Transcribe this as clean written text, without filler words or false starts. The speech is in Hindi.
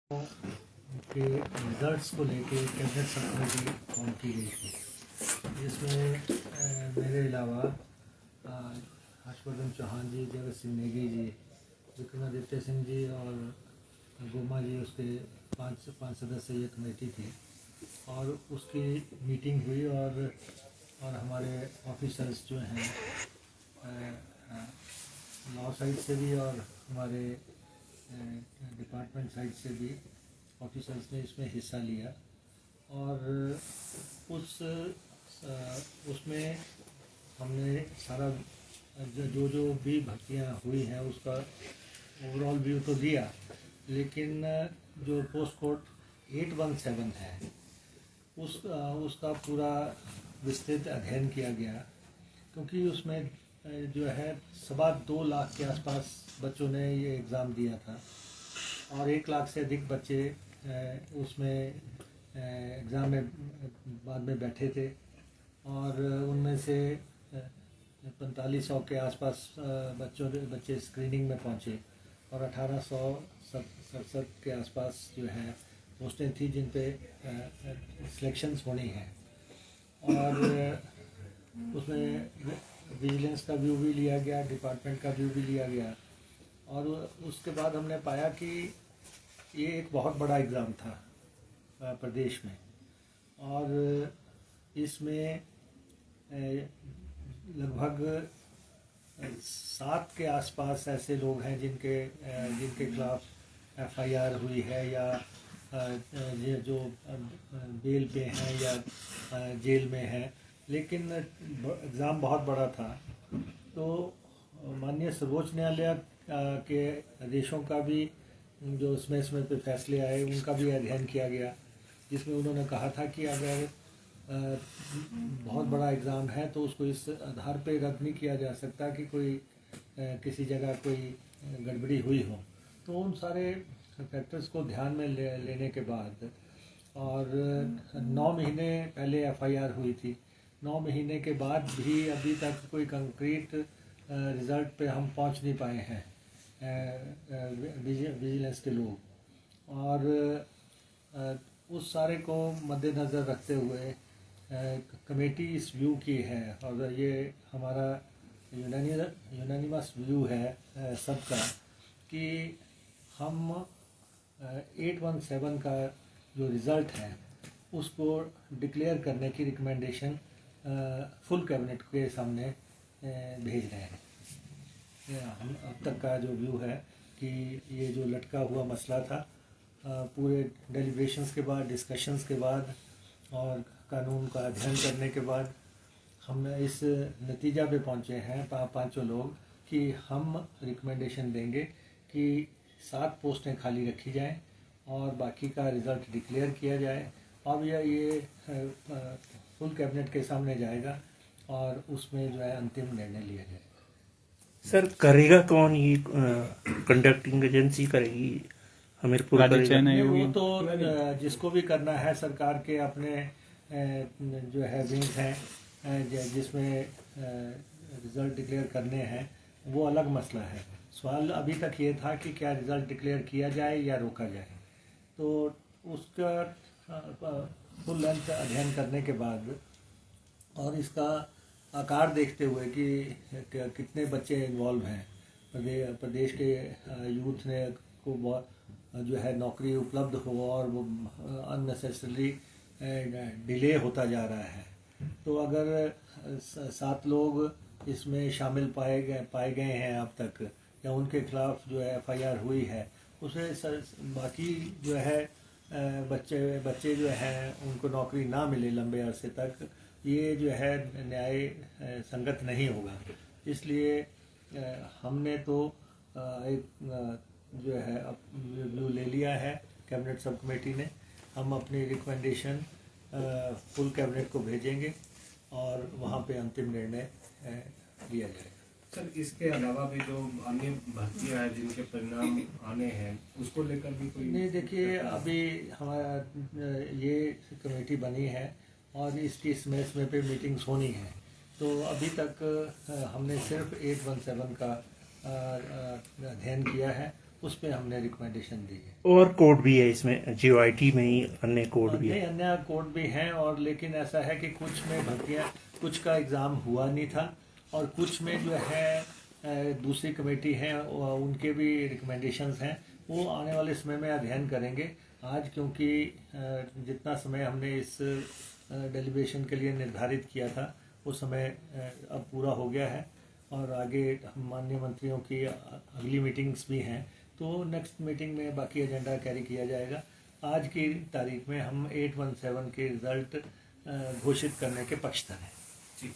के रिजल्ट्स को लेके कैबिनेट सब कमेटी फॉर्म की गई थी, जिसमें मेरे अलावा हर्षवर्धन चौहान जी, जगत सिंह नेगी जी, विक्रमादित्य सिंह जी और गोमा जी, उसके पाँच सदस्य ये कमेटी थी। और उसकी मीटिंग हुई और हमारे ऑफिसर्स जो हैं लॉ साइड से भी और हमारे डिपार्टमेंट साइड से भी ऑफिसर्स ने इसमें हिस्सा लिया। और उसमें हमने सारा जो भी भर्तियाँ हुई हैं उसका ओवरऑल व्यू तो दिया, लेकिन जो पोस्ट कोड 817 है उसका पूरा विस्तृत अध्ययन किया गया, क्योंकि उसमें जो है 2.25 लाख के आसपास बच्चों ने ये एग्ज़ाम दिया था और 1 लाख से अधिक बच्चे उसमें एग्ज़ाम में बाद में बैठे थे। और उनमें से 4500 के आसपास बच्चे स्क्रीनिंग में पहुँचे और 1867 के आसपास जो है पोस्टें थी जिन पे सिलेक्शंस होनी है। और उसमें विजिलेंस का व्यू भी लिया गया, डिपार्टमेंट का व्यू भी लिया गया। और उसके बाद हमने पाया कि ये एक बहुत बड़ा एग्ज़ाम था प्रदेश में, और इसमें लगभग 7 के आसपास ऐसे लोग हैं जिनके खिलाफ FIR हुई है, या जो बेल पे हैं या जेल में हैं। लेकिन एग्ज़ाम बहुत बड़ा था, तो माननीय सर्वोच्च न्यायालय के आदेशों का भी जो इसमें पे फैसले आए उनका भी अध्ययन किया गया, जिसमें उन्होंने कहा था कि अगर बहुत बड़ा एग्ज़ाम है तो उसको इस आधार पे रद्द नहीं किया जा सकता कि कोई किसी जगह कोई गड़बड़ी हुई हो। तो उन सारे फैक्टर्स को ध्यान में लेने के बाद, और 9 महीने पहले FIR हुई थी, 9 महीने के बाद भी अभी तक कोई कंक्रीट रिज़ल्ट पे हम पहुंच नहीं पाए हैं विजिलेंस के लोग। और उस सारे को मद्देनज़र रखते हुए कमेटी इस व्यू की है, और ये हमारा यूनानिमस व्यू है सबका, कि हम 817 का जो रिज़ल्ट है उसको डिक्लेयर करने की रिकमेंडेशन फुल कैबिनेट के सामने भेज रहे हैं। हम अब तक का जो व्यू है कि ये जो लटका हुआ मसला था, पूरे डेलिब्रेशंस के बाद, डिस्कशंस के बाद और कानून का अध्ययन करने के बाद हम इस नतीजा पे पहुंचे हैं पांचों लोग कि हम रिकमेंडेशन देंगे कि 7 पोस्टें खाली रखी जाएं और बाकी का रिज़ल्ट डिक्लेयर किया जाए। अब ये फुल कैबिनेट के सामने जाएगा और उसमें जो है अंतिम निर्णय लिया जाएगा। सर करेगा कौन? ये कंडक्टिंग एजेंसी करेगी, हमीरपुर करेगा? वो तो जिसको भी करना है, सरकार के अपने जो है विंग हैं जिसमें रिज़ल्ट डिक्लेयर करने हैं, वो अलग मसला है। सवाल अभी तक ये था कि क्या रिज़ल्ट डिक्लेयर किया जाए या रोका जाए। तो उसका फुल लेंथ अध्ययन करने के बाद और इसका आकार देखते हुए कि कितने बच्चे इन्वॉल्व हैं, प्रदेश के यूथ ने को जो है नौकरी उपलब्ध हो और वो अननेसेसरी डिले होता जा रहा है। तो अगर 7 लोग इसमें शामिल पाए गए हैं अब तक, या उनके खिलाफ जो है FIR हुई है, उसे बाकी जो है बच्चे जो हैं उनको नौकरी ना मिले लंबे अरसे तक, ये जो है न्याय संगत नहीं होगा। इसलिए हमने तो एक जो है व्यू ले लिया है कैबिनेट सब कमेटी ने। हम अपनी रिकमेंडेशन फुल कैबिनेट को भेजेंगे और वहाँ पे अंतिम निर्णय लिया जाएगा। सर, इसके अलावा भी जो अन्य भर्तियां हैं जिनके परिणाम आने हैं, उसको लेकर भी कोई नहीं, देखिए अभी हमारा ये कमेटी बनी है और इसकी इसमें पे मीटिंग्स होनी है। तो अभी तक हमने सिर्फ 817 का अध्ययन किया है। उस पर हमने रिकमेंडेशन दी है। और कोड भी है इसमें, जीओआईटी में ही अन्य कोड भी नहीं, है? अन्य कोड भी हैं, और लेकिन ऐसा है कि कुछ में भर्तियाँ, कुछ का एग्ज़ाम हुआ नहीं था, और कुछ में जो है दूसरी कमेटी है उनके भी रिकमेंडेशंस हैं, वो आने वाले समय में अध्ययन करेंगे। आज क्योंकि जितना समय हमने इस डेलिब्रेशन के लिए निर्धारित किया था वो समय अब पूरा हो गया है, और आगे माननीय मंत्रियों की अगली मीटिंग्स भी हैं, तो नेक्स्ट मीटिंग में बाकी एजेंडा कैरी किया जाएगा। आज की तारीख में हम 817 के रिजल्ट घोषित करने के पक्षधर हैं। ठीक।